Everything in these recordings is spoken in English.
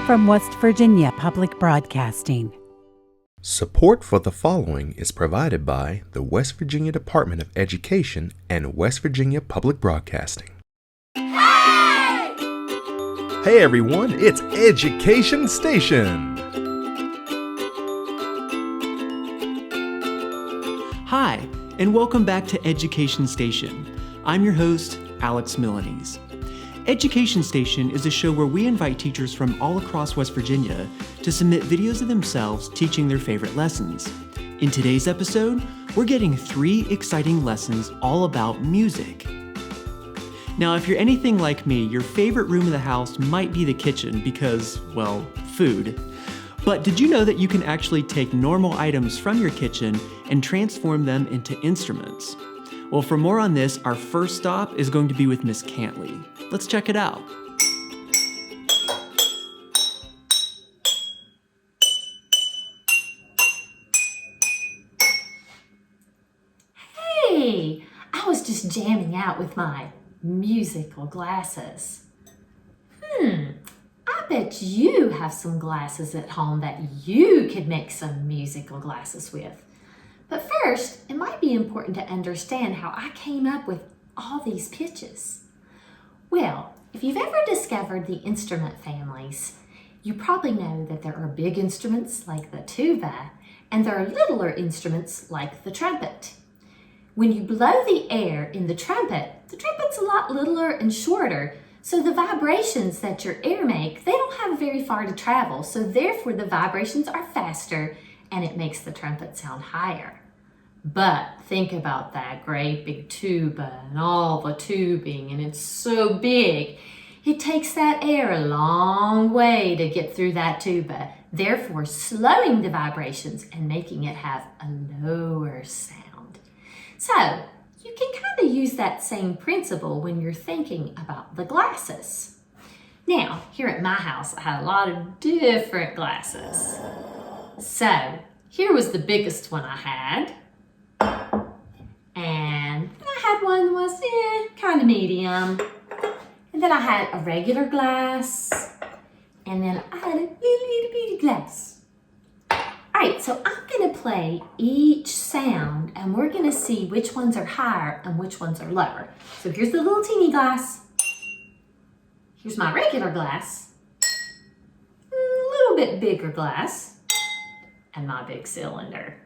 from West Virginia Public Broadcasting. Support for the following is provided by the West Virginia Department of Education and West Virginia Public Broadcasting. Hey! Hey everyone, it's Education Station! Hi, and welcome back to Education Station. I'm your host, Alex Milanese. Education Station is a show where we invite teachers from all across West Virginia to submit videos of themselves teaching their favorite lessons. In today's episode, we're getting 3 exciting lessons all about music. Now, if you're anything like me, your favorite room of the house might be the kitchen because, well, food. But did you know that you can actually take normal items from your kitchen and transform them into instruments? Well, for more on this, our first stop is going to be with Miss Cantley. Let's check it out. Hey, I was just jamming out with my musical glasses. I bet you have some glasses at home that you could make some musical glasses with. But first, it might be important to understand how I came up with all these pitches. Well, if you've ever discovered the instrument families, you probably know that there are big instruments like the tuba, and there are littler instruments like the trumpet. When you blow the air in the trumpet's a lot littler and shorter, so the vibrations that your air make, they don't have very far to travel, so therefore the vibrations are faster and it makes the trumpet sound higher. But think about that great big tuba and all the tubing, and it's so big. It takes that air a long way to get through that tuba, therefore slowing the vibrations and making it have a lower sound. So you can kind of use that same principle when you're thinking about the glasses. Now, here at my house, I had a lot of different glasses. So here was the biggest one I had. And I had one that was kind of medium. And then I had a regular glass. And then I had a little bitty glass. All right, so I'm going to play each sound and we're going to see which ones are higher and which ones are lower. So here's the little teeny glass. Here's my regular glass. A little bit bigger glass. And my big cylinder.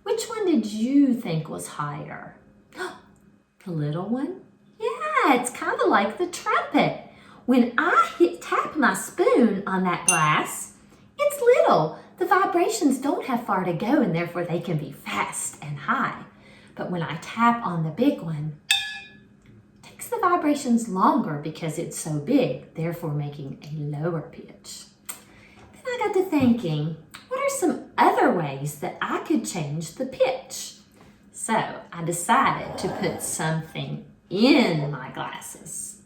Which one did you think was higher? The little one? Yeah, it's kind of like the trumpet. When I tap my spoon on that glass, it's little. The vibrations don't have far to go and therefore they can be fast and high. But when I tap on the big one, it takes the vibrations longer because it's so big, therefore making a lower pitch. Then I got to thinking, what are some other ways that I could change the pitch? So I decided to put something in my glasses.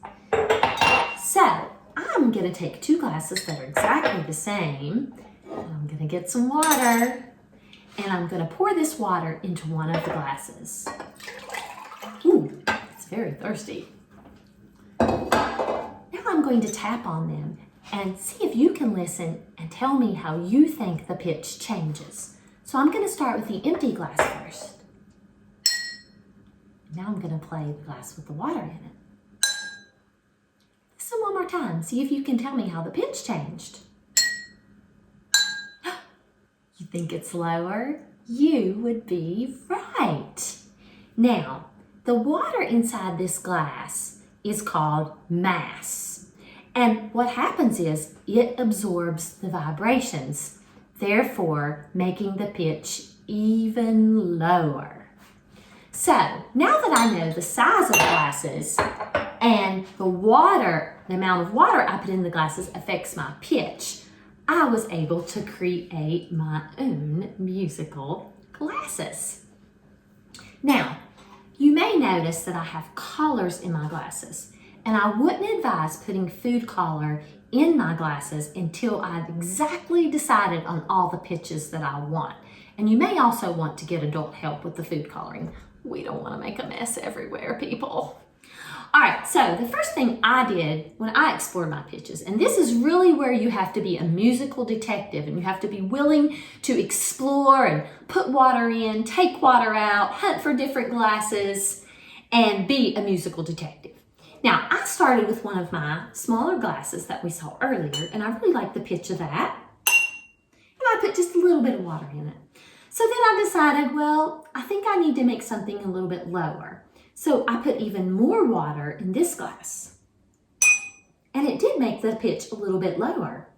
So I'm going to take 2 glasses that are exactly the same. I'm going to get some water, and I'm going to pour this water into one of the glasses. Ooh, it's very thirsty. Now I'm going to tap on them and see if you can listen and tell me how you think the pitch changes. So I'm going to start with the empty glass first. Now I'm going to play the glass with the water in it. Listen one more time. See if you can tell me how the pitch changed. You think it's lower? You would be right. Now, the water inside this glass is called mass. And what happens is it absorbs the vibrations, therefore making the pitch even lower. So now that I know the size of the glasses and the amount of water I put in the glasses affects my pitch, I was able to create my own musical glasses. Now, you may notice that I have collars in my glasses, and I wouldn't advise putting food color in my glasses until I've exactly decided on all the pitches that I want. And you may also want to get adult help with the food coloring. We don't want to make a mess everywhere, people. All right, so the first thing I did when I explored my pitches, and this is really where you have to be a musical detective and you have to be willing to explore and put water in, take water out, hunt for different glasses, and be a musical detective. Now, I started with one of my smaller glasses that we saw earlier, and I really liked the pitch of that. And I put just a little bit of water in it. So then I decided, well, I think I need to make something a little bit lower. So I put even more water in this glass. And it did make the pitch a little bit lower.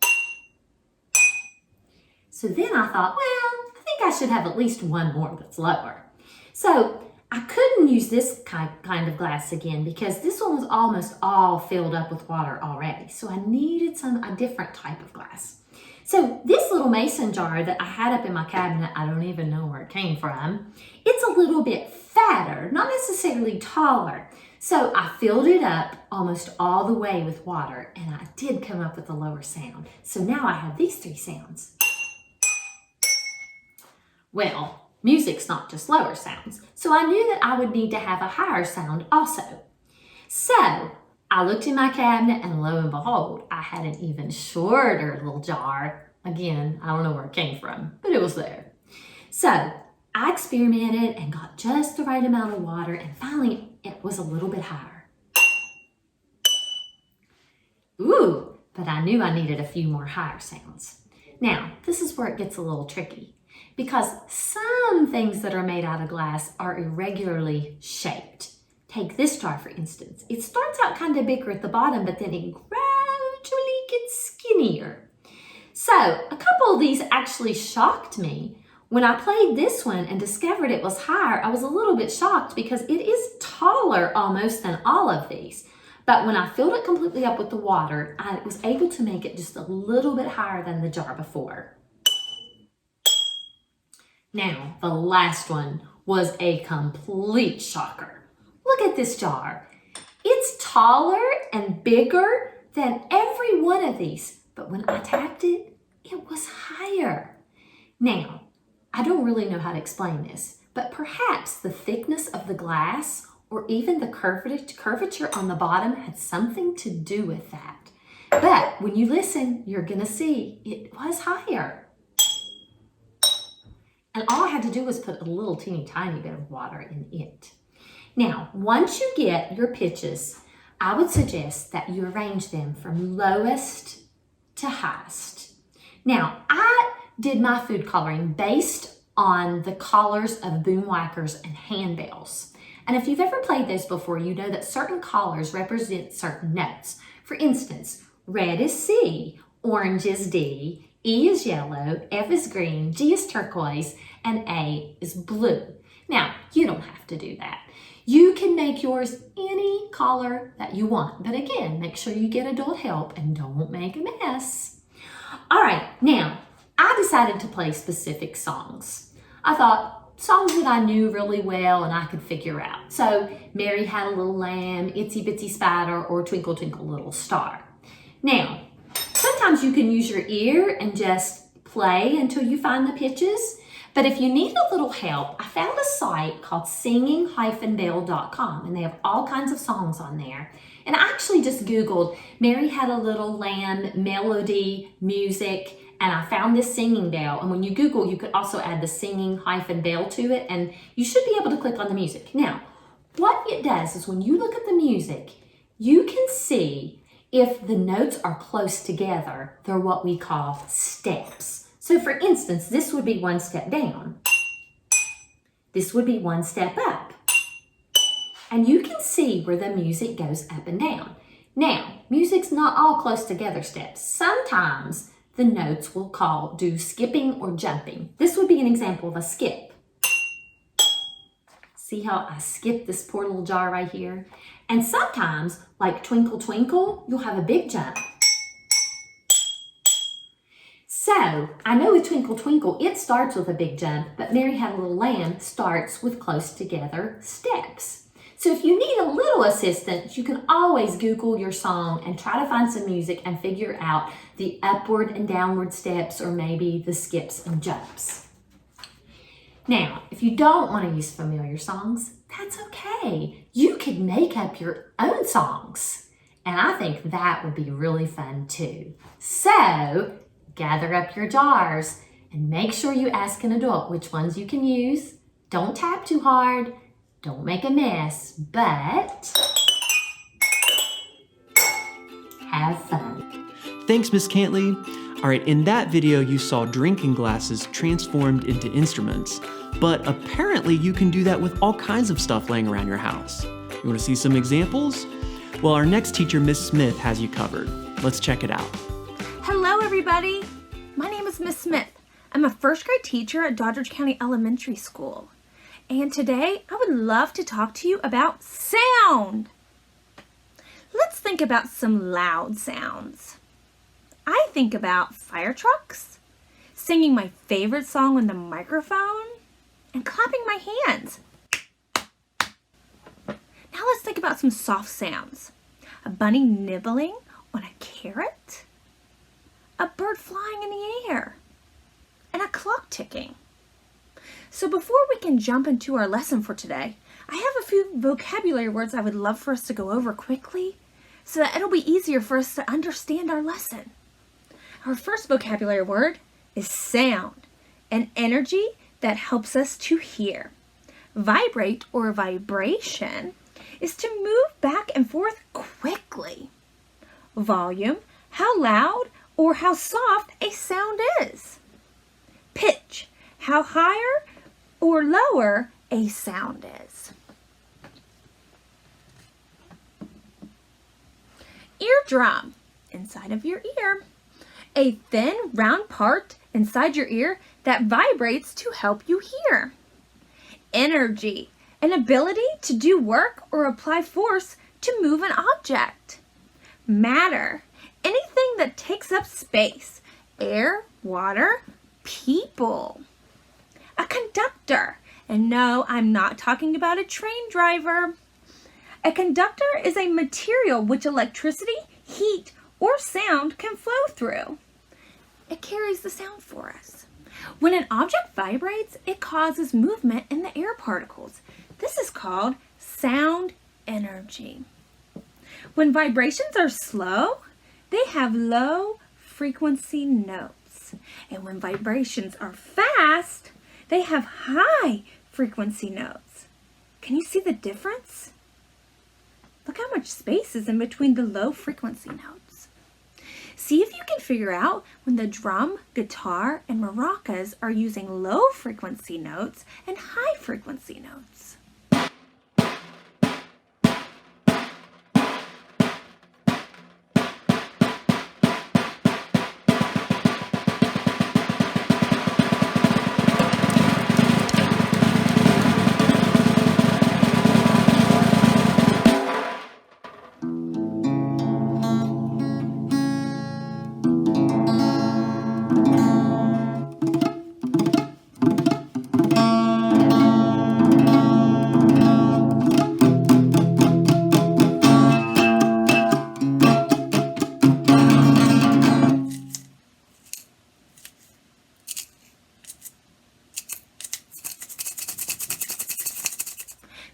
So then I thought, well, I think I should have at least one more that's lower. So I couldn't use this kind of glass again because this one was almost all filled up with water already. So I needed a different type of glass. So this little mason jar that I had up in my cabinet, I don't even know where it came from. It's a little bit fatter, not necessarily taller. So I filled it up almost all the way with water, and I did come up with a lower sound. So now I have these three sounds. Well, music's not just lower sounds, so I knew that I would need to have a higher sound also. So I looked in my cabinet, and lo and behold, I had an even shorter little jar. Again, I don't know where it came from, but it was there. So I experimented and got just the right amount of water, and finally it was a little bit higher. Ooh, but I knew I needed a few more higher sounds. Now, this is where it gets a little tricky because some things that are made out of glass are irregularly shaped. Take this jar, for instance. It starts out kind of bigger at the bottom, but then it gradually gets skinnier. So a couple of these actually shocked me. When I played this one and discovered it was higher, I was a little bit shocked because it is taller almost than all of these. But when I filled it completely up with the water, I was able to make it just a little bit higher than the jar before. Now, the last one was a complete shocker. Look at this jar. It's taller and bigger than every one of these, but when I tapped it, it was higher. Now, I don't really know how to explain this, but perhaps the thickness of the glass or even the curvature on the bottom had something to do with that. But when you listen, you're gonna see it was higher. And all I had to do was put a little teeny tiny bit of water in it. Now, once you get your pitches, I would suggest that you arrange them from lowest to highest. Now, I did my food coloring based on the collars of boom whackers and handbells. And if you've ever played those before, you know that certain collars represent certain notes. For instance, red is C, orange is D, E is yellow, F is green, G is turquoise, and A is blue. Now, you don't have to do that. You can make yours any color that you want, but again, make sure you get adult help and don't make a mess. All right, now, I decided to play specific songs. I thought songs that I knew really well and I could figure out. So, Mary Had a Little Lamb, Itsy Bitsy Spider, or Twinkle Twinkle Little Star. Now, sometimes you can use your ear and just play until you find the pitches. But if you need a little help, I found a site called singing-bell.com, and they have all kinds of songs on there. And I actually just Googled Mary Had a Little Lamb, melody, music, and I found this singing bell. And when you Google, you could also add the singing-bell to it, and you should be able to click on the music. Now, what it does is when you look at the music, you can see if the notes are close together. They're what we call steps. So for instance, this would be one step down. This would be one step up. And you can see where the music goes up and down. Now, music's not all close together steps. Sometimes the notes will do skipping or jumping. This would be an example of a skip. See how I skipped this poor little jar right here? And sometimes, like Twinkle Twinkle, you'll have a big jump. So, I know with Twinkle Twinkle, it starts with a big jump, but Mary Had a Little Lamb starts with close together steps. So if you need a little assistance, you can always Google your song and try to find some music and figure out the upward and downward steps or maybe the skips and jumps. Now, if you don't want to use familiar songs, that's okay. You could make up your own songs. And I think that would be really fun too. So gather up your jars and make sure you ask an adult which ones you can use. Don't tap too hard. Don't make a mess, but have fun. Thanks, Miss Cantley. All right, in that video, you saw drinking glasses transformed into instruments, but apparently you can do that with all kinds of stuff laying around your house. You want to see some examples? Well, our next teacher, Miss Smith, has you covered. Let's check it out. Hello, everybody. My name is Miss Smith. I'm a first grade teacher at Doddridge County Elementary School. And today, I would love to talk to you about sound. Let's think about some loud sounds. I think about fire trucks, singing my favorite song on the microphone, and clapping my hands. Now let's think about some soft sounds. A bunny nibbling on a carrot, a bird flying in the air, and a clock ticking. So before we can jump into our lesson for today, I have a few vocabulary words I would love for us to go over quickly so that it'll be easier for us to understand our lesson. Our first vocabulary word is sound, an energy that helps us to hear. Vibrate or vibration is to move back and forth quickly. Volume, how loud or how soft a sound is. Pitch, how higher or lower a sound is. Eardrum, inside of your ear. A thin, round part inside your ear that vibrates to help you hear. Energy, an ability to do work or apply force to move an object. Matter, anything that takes up space. Air, water, people. A conductor, and no, I'm not talking about a train driver. A conductor is a material which electricity, heat, or sound can flow through. It carries the sound for us. When an object vibrates, it causes movement in the air particles. This is called sound energy. When vibrations are slow, they have low frequency notes. And when vibrations are fast, they have high frequency notes. Can you see the difference? Look how much space is in between the low frequency notes. See if you can figure out when the drum, guitar, and maracas are using low frequency notes and high frequency notes.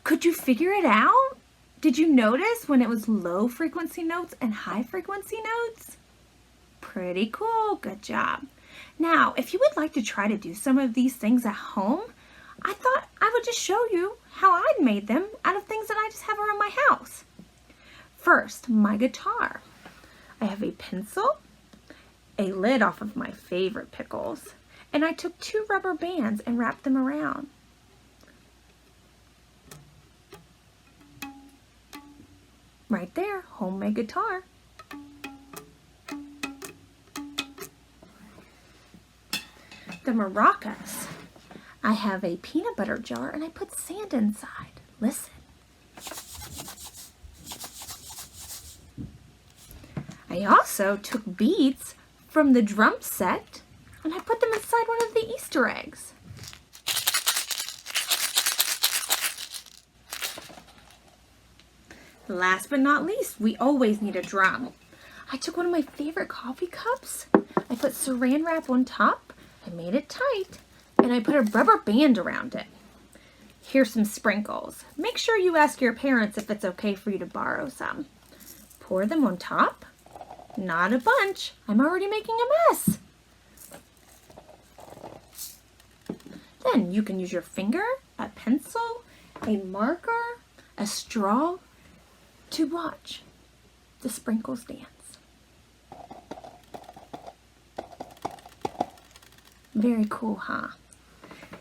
Could you figure it out? Did you notice when it was low frequency notes and high frequency notes? Pretty cool, good job. Now, if you would like to try to do some of these things at home, I thought I would just show you how I'd made them out of things that I just have around my house. First, my guitar. I have a pencil, a lid off of my favorite pickles, and I took 2 rubber bands and wrapped them around. Right there, homemade guitar. The maracas. I have a peanut butter jar and I put sand inside. Listen. I also took beads from the drum set and I put them inside one of the Easter eggs. Last but not least, we always need a drum. I took one of my favorite coffee cups. I put saran wrap on top. I made it tight. And I put a rubber band around it. Here's some sprinkles. Make sure you ask your parents if it's okay for you to borrow some. Pour them on top. Not a bunch. I'm already making a mess. Then you can use your finger, a pencil, a marker, a straw to watch the sprinkles dance. Very cool, huh?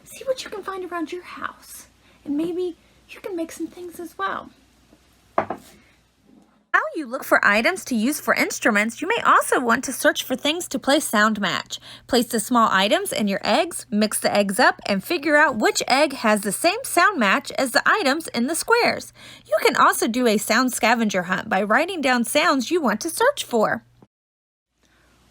See what you can find around your house, and maybe you can make some things as well. While you look for items to use for instruments, you may also want to search for things to play sound match. Place the small items in your eggs, mix the eggs up, and figure out which egg has the same sound match as the items in the squares. You can also do a sound scavenger hunt by writing down sounds you want to search for.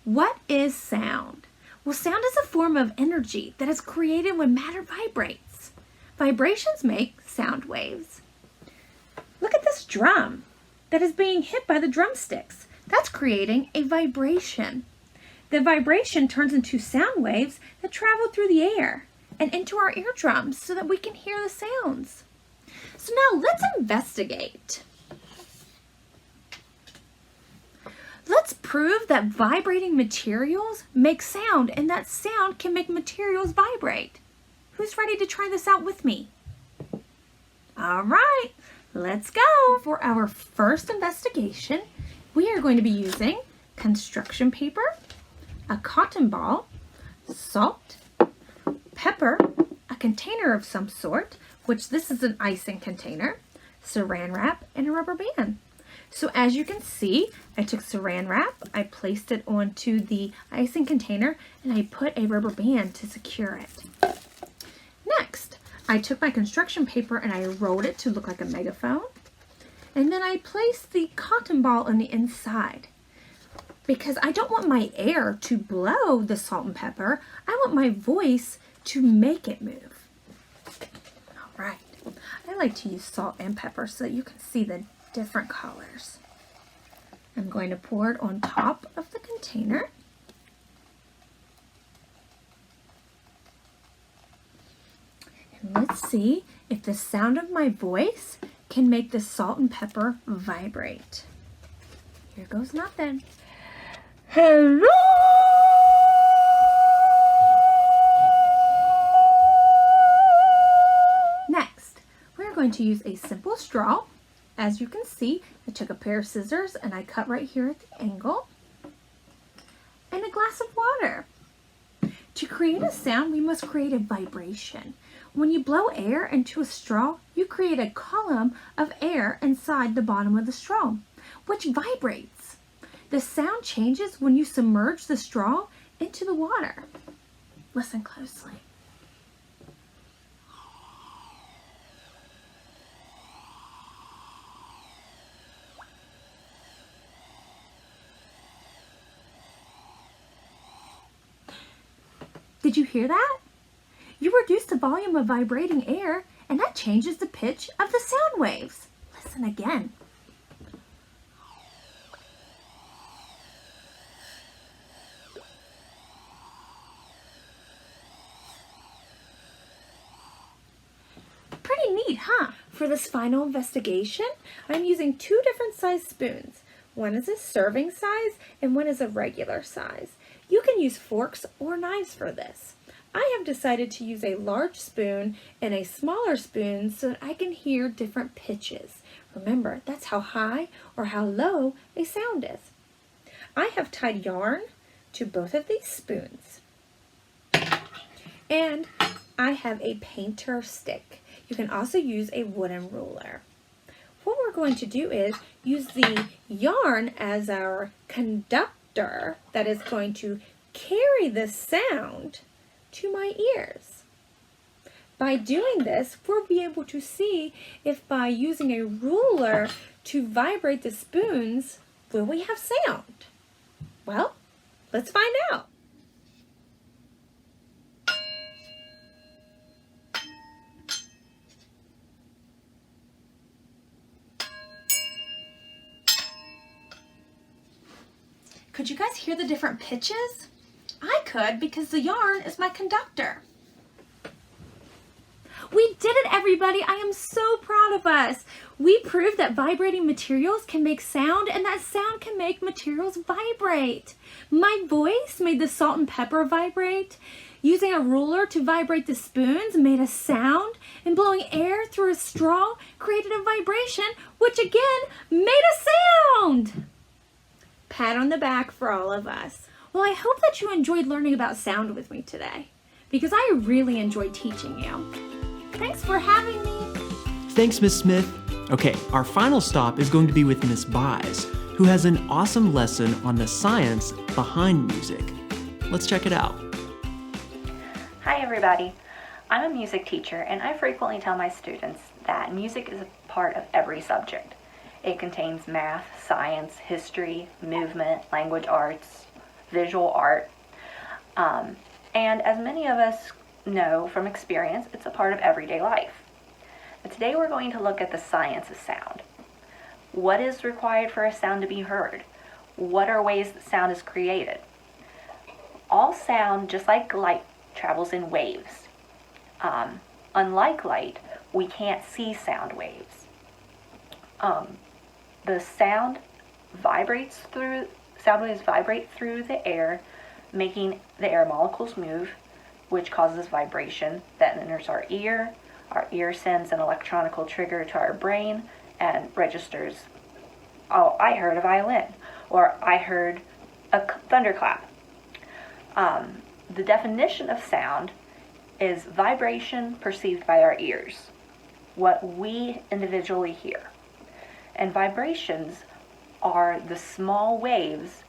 What is sound? Well, sound is a form of energy that is created when matter vibrates. Vibrations make sound waves. Look at this drum that is being hit by the drumsticks. That's creating a vibration. The vibration turns into sound waves that travel through the air and into our eardrums so that we can hear the sounds. So now let's investigate. Let's prove that vibrating materials make sound and that sound can make materials vibrate. Who's ready to try this out with me? All right, let's go. For our first investigation, we are going to be using construction paper, a cotton ball, salt, pepper, a container of some sort, which this is an icing container, saran wrap, and a rubber band. So as you can see, I took saran wrap, I placed it onto the icing container, and I put a rubber band to secure it. Next, I took my construction paper and I rolled it to look like a megaphone. And then I placed the cotton ball on the inside. Because I don't want my air to blow the salt and pepper, I want my voice to make it move. All right, I like to use salt and pepper so that you can see the different colors. I'm going to pour it on top of the container. And let's see if the sound of my voice can make the salt and pepper vibrate. Here goes nothing. Hello! Next, we're going to use a simple straw. As you can see, I took a pair of scissors and I cut right here at the angle. And a glass of water. To create a sound, we must create a vibration. When you blow air into a straw, you create a column of air inside the bottom of the straw, which vibrates. The sound changes when you submerge the straw into the water. Listen closely. Did you hear that? You reduce the volume of vibrating air, and that changes the pitch of the sound waves. Listen again. Pretty neat, huh? For this final investigation, I'm using 2 different size spoons. One is a serving size and one is a regular size. You can use forks or knives for this. I have decided to use a large spoon and a smaller spoon so that I can hear different pitches. Remember, that's how high or how low a sound is. I have tied yarn to both of these spoons. And I have a painter stick. You can also use a wooden ruler. What we're going to do is use the yarn as our conductor that is going to carry the sound to my ears. By doing this, we'll be able to see if by using a ruler to vibrate the spoons, will we have sound? Well, let's find out. Could you guys hear the different pitches? I could because the yarn is my conductor. We did it, everybody! I am so proud of us! We proved that vibrating materials can make sound and that sound can make materials vibrate. My voice made the salt and pepper vibrate. Using a ruler to vibrate the spoons made a sound, and blowing air through a straw created a vibration, which again made a sound! Pat on the back for all of us. Well, I hope that you enjoyed learning about sound with me today, because I really enjoyed teaching you. Thanks for having me. Thanks, Miss Smith. Okay, our final stop is going to be with Miss Buys, who has an awesome lesson on the science behind music. Let's check it out. Hi everybody, I'm a music teacher and I frequently tell my students that music is a part of every subject. It contains math, science, history, movement, language arts, visual art, and as many of us know from experience, it's a part of everyday life. But today we're going to look at the science of sound. What is required for a sound to be heard? What are ways that sound is created? All sound, just like light, travels in waves. Unlike light, we can't see sound waves. The sound waves vibrate through the air, making the air molecules move, which causes vibration that enters our ear. Our ear sends an electronical trigger to our brain and registers, oh, I heard a violin, or I heard a thunderclap. The definition of sound is vibration perceived by our ears, what we individually hear. And vibrations are the small waves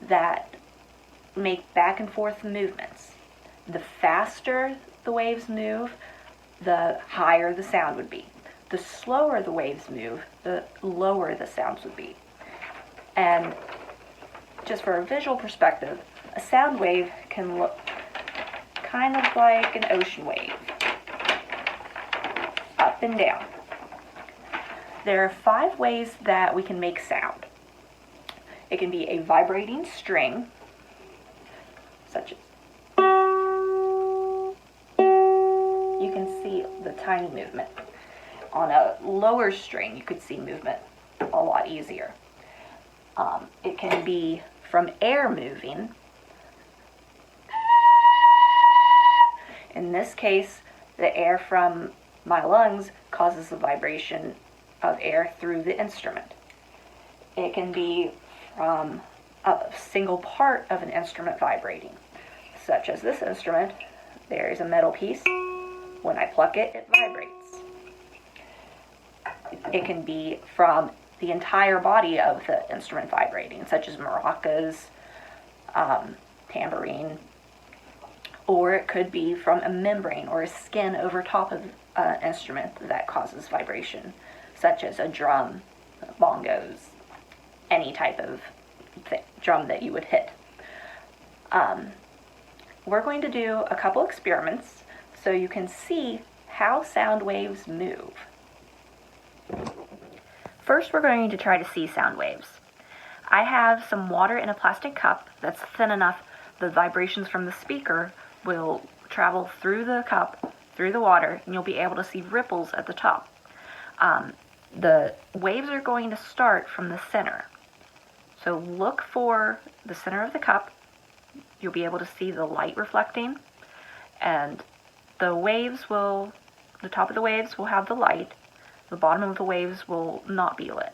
that make back and forth movements. The faster the waves move, the higher the sound would be. The slower the waves move, the lower the sounds would be. And just for a visual perspective, a sound wave can look kind of like an ocean wave, up and down. There are 5 ways that we can make sound. It can be a vibrating string, such as, you can see the tiny movement. On a lower string, you could see movement a lot easier. It can be from air moving. In this case, the air from my lungs causes the vibration of air through the instrument. It can be from a single part of an instrument vibrating, such as this instrument. There is a metal piece. When I pluck it, it vibrates. It can be from the entire body of the instrument vibrating, such as maracas, tambourine, or it could be from a membrane or a skin over top of an instrument that causes vibration, such as a drum, bongos, any type of drum that you would hit. We're going to do a couple experiments so you can see how sound waves move. First, we're going to try to see sound waves. I have some water in a plastic cup that's thin enough the vibrations from the speaker will travel through the cup, through the water, and you'll be able to see ripples at the top. The waves are going to start from the center. So look for the center of the cup. You'll be able to see the light reflecting, and the top of the waves will have the light. The bottom of the waves will not be lit.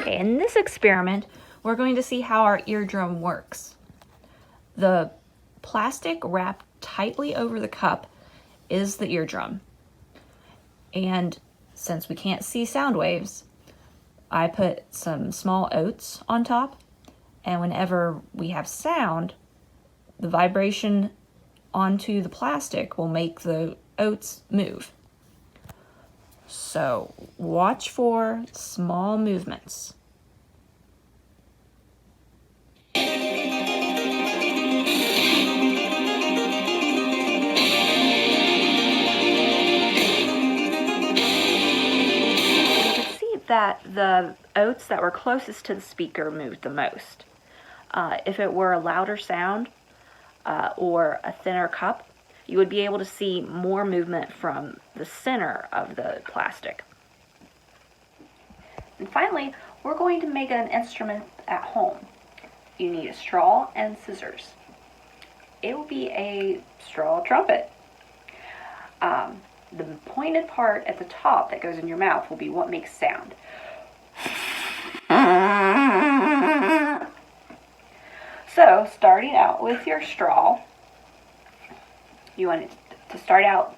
Okay, in this experiment, we're going to see how our eardrum works. The plastic wrapped tightly over the cup is the eardrum. And since we can't see sound waves, I put some small oats on top, and whenever we have sound, the vibration onto the plastic will make the oats move. So watch for small movements. the oats that were closest to the speaker moved the most. If it were a louder sound or a thinner cup, you would be able to see more movement from the center of the plastic. And finally, we're going to make an instrument at home. You need a straw and scissors. It will be a straw trumpet. The pointed part at the top that goes in your mouth will be what makes sound. So, starting out with your straw, you want it to start out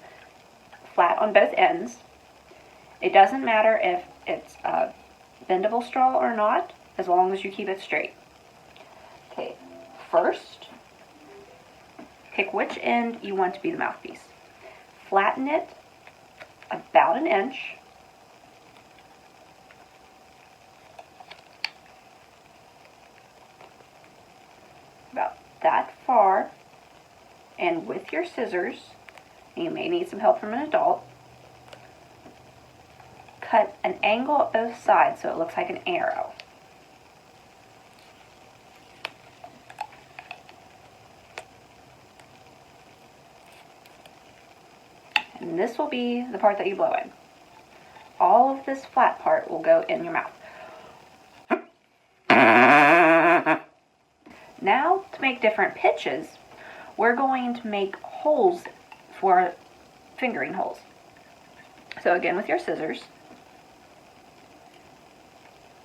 flat on both ends. It doesn't matter if it's a bendable straw or not, as long as you keep it straight. Okay, first, pick which end you want to be the mouthpiece. Flatten it about an inch. About that far. And with your scissors, and you may need some help from an adult, cut an angle at both sides so it looks like an arrow. And this will be the part that you blow in. All of this flat part will go in your mouth. Now, to make different pitches, we're going to make holes for fingering holes. So again, with your scissors,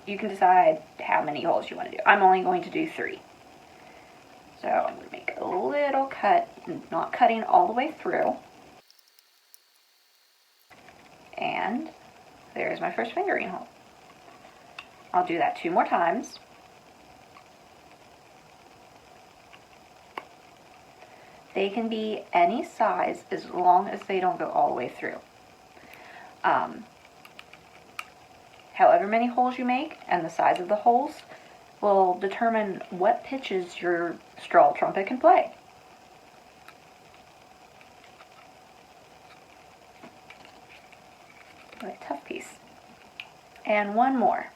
you can decide how many holes you want to do. I'm only going to do 3. So I'm going to make a little cut, not cutting all the way through. And there's my first fingering hole. I'll do that 2 more times. They can be any size as long as they don't go all the way through. However many holes you make and the size of the holes will determine what pitches your straw trumpet can play. A tough piece. And one more.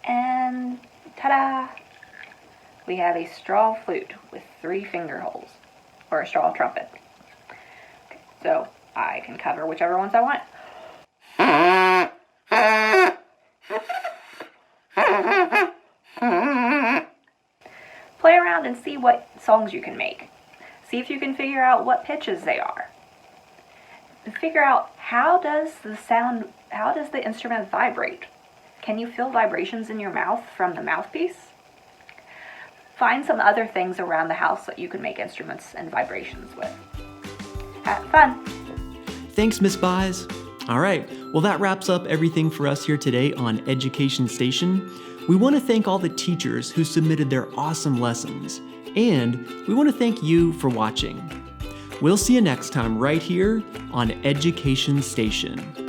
And ta-da! We have a straw flute with 3 finger holes, or a straw trumpet. Okay, so I can cover whichever ones I want. Play around and see what songs you can make. See if you can figure out what pitches they are. And figure out how does the instrument vibrate? Can you feel vibrations in your mouth from the mouthpiece? Find some other things around the house that you can make instruments and vibrations with. Have fun! Thanks, Miss Buys. All right, well, that wraps up everything for us here today on Education Station. We want to thank all the teachers who submitted their awesome lessons, and we want to thank you for watching. We'll see you next time right here on Education Station.